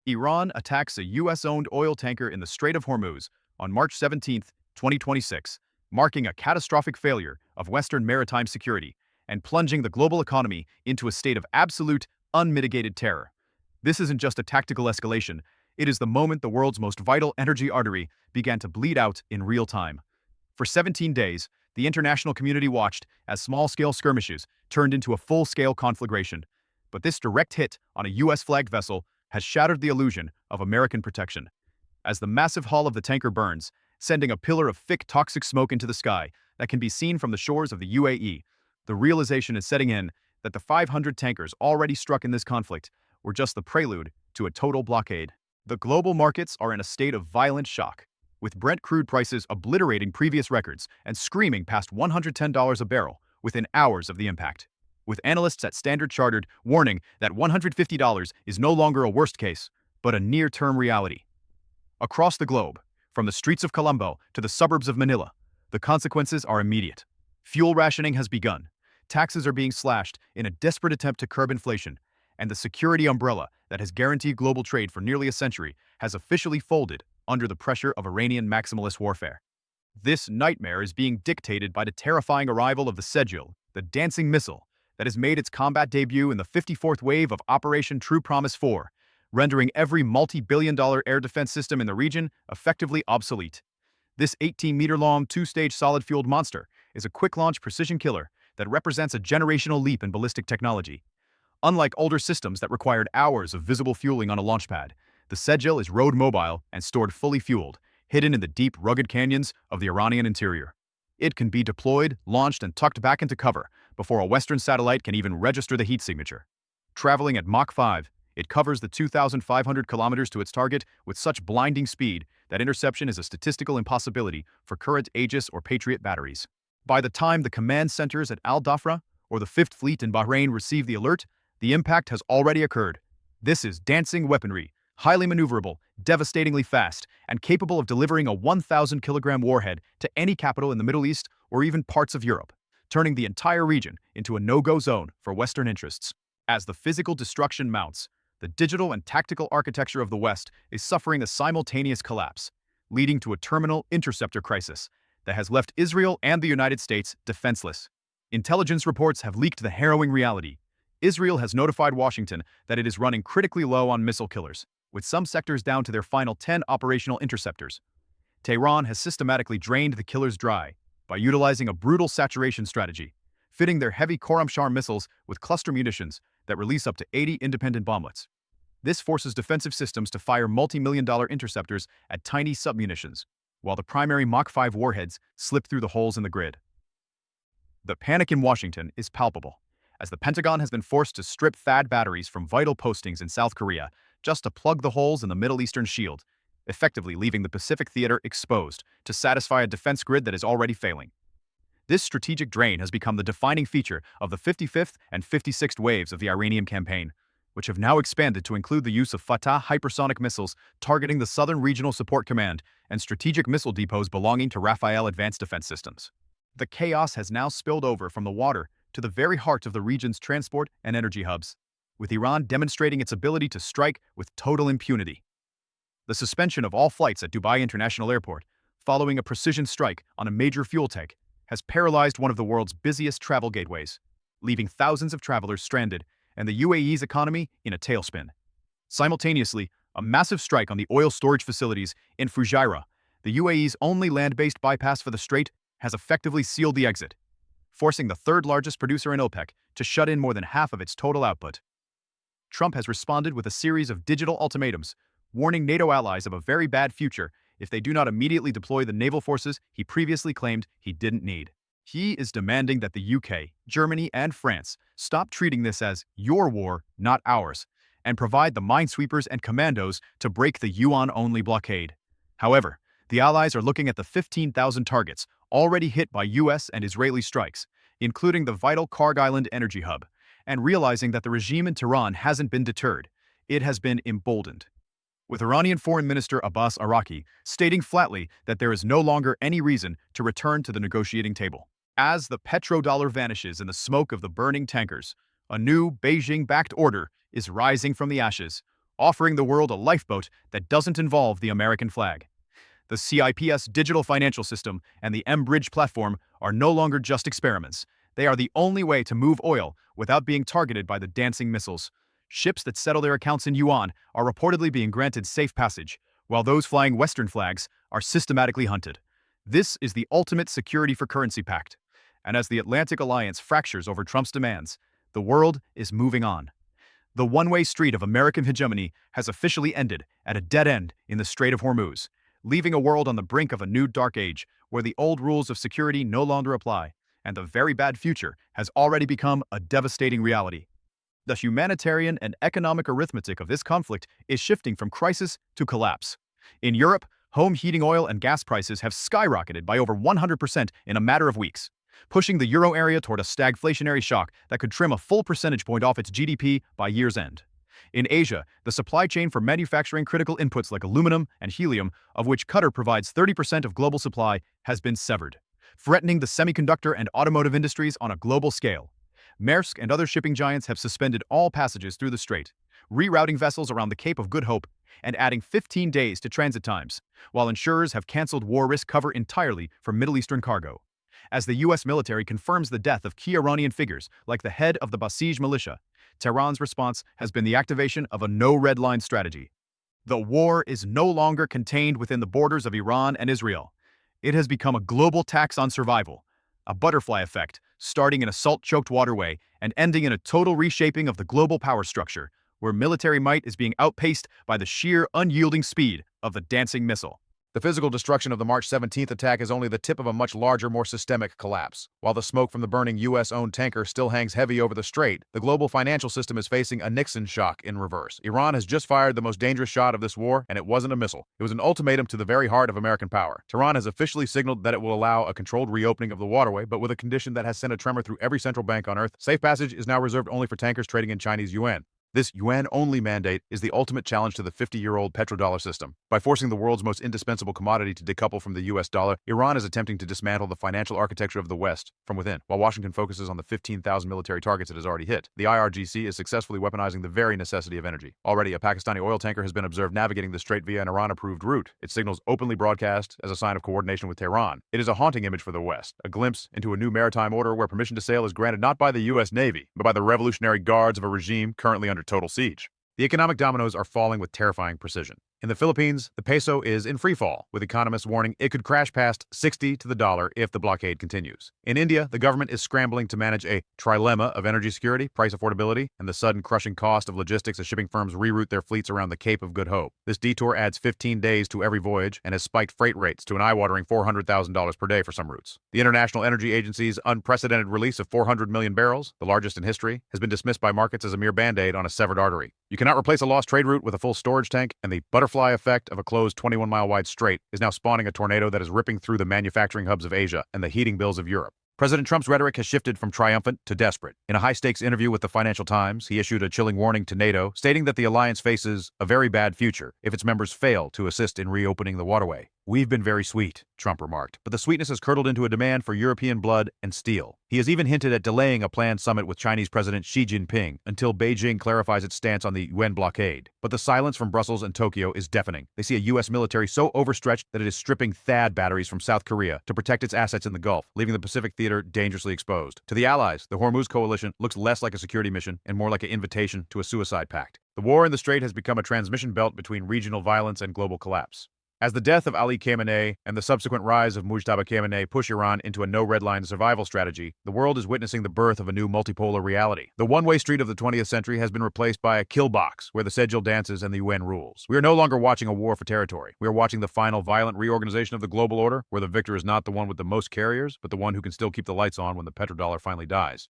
Iran attacks a U.S.-owned oil tanker in the Strait of Hormuz on March 17, 2026, marking a catastrophic failure of Western maritime security and plunging the global economy into a state of absolute, unmitigated terror. This isn't just a tactical escalation, it is the moment the world's most vital energy artery began to bleed out in real time. For 17 days, the international community watched as small-scale skirmishes turned into a full-scale conflagration. But this direct hit on a U.S.-flagged vessel has shattered the illusion of American protection. As the massive hull of the tanker burns, sending a pillar of thick toxic smoke into the sky that can be seen from the shores of the UAE, the realization is setting in that the 500 tankers already struck in this conflict were just the prelude to a total blockade. The global markets are in a state of violent shock, with Brent crude prices obliterating previous records and screaming past $110 a barrel within hours of the impact, with analysts at Standard Chartered warning that $150 is no longer a worst case, but a near-term reality. Across the globe, from the streets of Colombo to the suburbs of Manila, the consequences are immediate. Fuel rationing has begun, taxes are being slashed in a desperate attempt to curb inflation, and the security umbrella that has guaranteed global trade for nearly a century has officially folded under the pressure of Iranian maximalist warfare. This nightmare is being dictated by the terrifying arrival of the Sejjil, the dancing missile that has made its combat debut in the 54th wave of Operation True Promise 4, rendering every multi-billion-dollar air defense system in the region effectively obsolete. This 18-meter-long, two-stage solid-fueled monster is a quick-launch precision killer that represents a generational leap in ballistic technology. Unlike older systems that required hours of visible fueling on a launch pad, the Sejjil is road mobile and stored fully fueled, hidden in the deep, rugged canyons of the Iranian interior. It can be deployed, launched, and tucked back into cover before a Western satellite can even register the heat signature. Traveling at Mach 5, it covers the 2,500 kilometers to its target with such blinding speed that interception is a statistical impossibility for current Aegis or Patriot batteries. By the time the command centers at Al Dhafra or the 5th Fleet in Bahrain receive the alert, the impact has already occurred. This is dancing weaponry, highly maneuverable, devastatingly fast, and capable of delivering a 1,000-kilogram warhead to any capital in the Middle East or even parts of Europe, turning the entire region into a no-go zone for Western interests. As the physical destruction mounts, the digital and tactical architecture of the West is suffering a simultaneous collapse, leading to a terminal interceptor crisis that has left Israel and the United States defenseless. Intelligence reports have leaked the harrowing reality. Israel has notified Washington that it is running critically low on missile killers, with some sectors down to their final 10 operational interceptors. Tehran has systematically drained the killers dry by utilizing a brutal saturation strategy, fitting their heavy Khorramshahr missiles with cluster munitions that release up to 80 independent bomblets. This forces defensive systems to fire multi-million-dollar interceptors at tiny submunitions, while the primary Mach 5 warheads slip through the holes in the grid. The panic in Washington is palpable, as the Pentagon has been forced to strip THAAD batteries from vital postings in South Korea just to plug the holes in the Middle Eastern shield, effectively leaving the Pacific theater exposed to satisfy a defense grid that is already failing. This strategic drain has become the defining feature of the 55th and 56th waves of the Iranian campaign, which have now expanded to include the use of Fatah hypersonic missiles targeting the Southern Regional Support Command and strategic missile depots belonging to Rafael Advanced Defense Systems. The chaos has now spilled over from the water to the very heart of the region's transport and energy hubs, with Iran demonstrating its ability to strike with total impunity. The suspension of all flights at Dubai International Airport, following a precision strike on a major fuel tank, has paralyzed one of the world's busiest travel gateways, leaving thousands of travelers stranded and the UAE's economy in a tailspin. Simultaneously, a massive strike on the oil storage facilities in Fujairah, the UAE's only land-based bypass for the strait, has effectively sealed the exit, forcing the third-largest producer in OPEC to shut in more than half of its total output. Trump has responded with a series of digital ultimatums, warning NATO allies of a very bad future if they do not immediately deploy the naval forces he previously claimed he didn't need. He is demanding that the UK, Germany, and France stop treating this as your war, not ours, and provide the minesweepers and commandos to break the yuan-only blockade. However, the allies are looking at the 15,000 targets already hit by US and Israeli strikes, including the vital Karg Island energy hub, and realizing that the regime in Tehran hasn't been deterred, it has been emboldened. With Iranian Foreign Minister Abbas Araqi stating flatly that there is no longer any reason to return to the negotiating table. As the petrodollar vanishes in the smoke of the burning tankers, a new Beijing-backed order is rising from the ashes, offering the world a lifeboat that doesn't involve the American flag. The CIPS digital financial system and the M-Bridge platform are no longer just experiments. They are the only way to move oil without being targeted by the dancing missiles. Ships that settle their accounts in yuan are reportedly being granted safe passage, while those flying Western flags are systematically hunted. This is the ultimate security for currency pact. And as the Atlantic Alliance fractures over Trump's demands, the world is moving on. The one-way street of American hegemony has officially ended at a dead end in the Strait of Hormuz, leaving a world on the brink of a new dark age where the old rules of security no longer apply, and the very bad future has already become a devastating reality. The humanitarian and economic arithmetic of this conflict is shifting from crisis to collapse. In Europe, home heating oil and gas prices have skyrocketed by over 100% in a matter of weeks, pushing the euro area toward a stagflationary shock that could trim a full percentage point off its GDP by year's end. In Asia, the supply chain for manufacturing critical inputs like aluminum and helium, of which Qatar provides 30% of global supply, has been severed, threatening the semiconductor and automotive industries on a global scale. Maersk and other shipping giants have suspended all passages through the strait, rerouting vessels around the Cape of Good Hope and adding 15 days to transit times, while insurers have canceled war risk cover entirely for Middle Eastern cargo. As the U.S. military confirms the death of key Iranian figures like the head of the Basij militia, Tehran's response has been the activation of a no-red-line strategy. The war is no longer contained within the borders of Iran and Israel. It has become a global tax on survival, a butterfly effect, starting in a salt-choked waterway and ending in a total reshaping of the global power structure, where military might is being outpaced by the sheer unyielding speed of the dancing missile. The physical destruction of the March 17th attack is only the tip of a much larger, more systemic collapse. While the smoke from the burning U.S.-owned tanker still hangs heavy over the strait, the global financial system is facing a Nixon shock in reverse. Iran has just fired the most dangerous shot of this war, and it wasn't a missile. It was an ultimatum to the very heart of American power. Tehran has officially signaled that it will allow a controlled reopening of the waterway, but with a condition that has sent a tremor through every central bank on Earth. Safe passage is now reserved only for tankers trading in Chinese yuan. This yuan-only mandate is the ultimate challenge to the 50-year-old petrodollar system. By forcing the world's most indispensable commodity to decouple from the U.S. dollar, Iran is attempting to dismantle the financial architecture of the West from within. While Washington focuses on the 15,000 military targets it has already hit, the IRGC is successfully weaponizing the very necessity of energy. Already, a Pakistani oil tanker has been observed navigating the strait via an Iran-approved route. Its signals openly broadcast as a sign of coordination with Tehran. It is a haunting image for the West, a glimpse into a new maritime order where permission to sail is granted not by the U.S. Navy, but by the Revolutionary Guards of a regime currently under total siege. The economic dominoes are falling with terrifying precision. In the Philippines, the peso is in freefall, with economists warning it could crash past 60 to the dollar if the blockade continues. In India, the government is scrambling to manage a trilemma of energy security, price affordability, and the sudden crushing cost of logistics as shipping firms reroute their fleets around the Cape of Good Hope. This detour adds 15 days to every voyage and has spiked freight rates to an eye-watering $400,000 per day for some routes. The International Energy Agency's unprecedented release of 400 million barrels, the largest in history, has been dismissed by markets as a mere band-aid on a severed artery. You cannot replace a lost trade route with a full storage tank, and the butterfly effect of a closed 21-mile-wide strait is now spawning a tornado that is ripping through the manufacturing hubs of Asia and the heating bills of Europe. President Trump's rhetoric has shifted from triumphant to desperate. In a high-stakes interview with the Financial Times, he issued a chilling warning to NATO, stating that the alliance faces a very bad future if its members fail to assist in reopening the waterway. "We've been very sweet," Trump remarked, but the sweetness has curdled into a demand for European blood and steel. He has even hinted at delaying a planned summit with Chinese President Xi Jinping until Beijing clarifies its stance on the UN blockade. But the silence from Brussels and Tokyo is deafening. They see a U.S. military so overstretched that it is stripping THAAD batteries from South Korea to protect its assets in the Gulf, leaving the Pacific theater dangerously exposed. To the allies, the Hormuz coalition looks less like a security mission and more like an invitation to a suicide pact. The war in the Strait has become a transmission belt between regional violence and global collapse. As the death of Ali Khamenei and the subsequent rise of Mujtaba Khamenei push Iran into a no-red-line survival strategy, the world is witnessing the birth of a new multipolar reality. The one-way street of the 20th century has been replaced by a kill box, where the Sejjil dances and the UN rules. We are no longer watching a war for territory. We are watching the final violent reorganization of the global order, where the victor is not the one with the most carriers, but the one who can still keep the lights on when the petrodollar finally dies.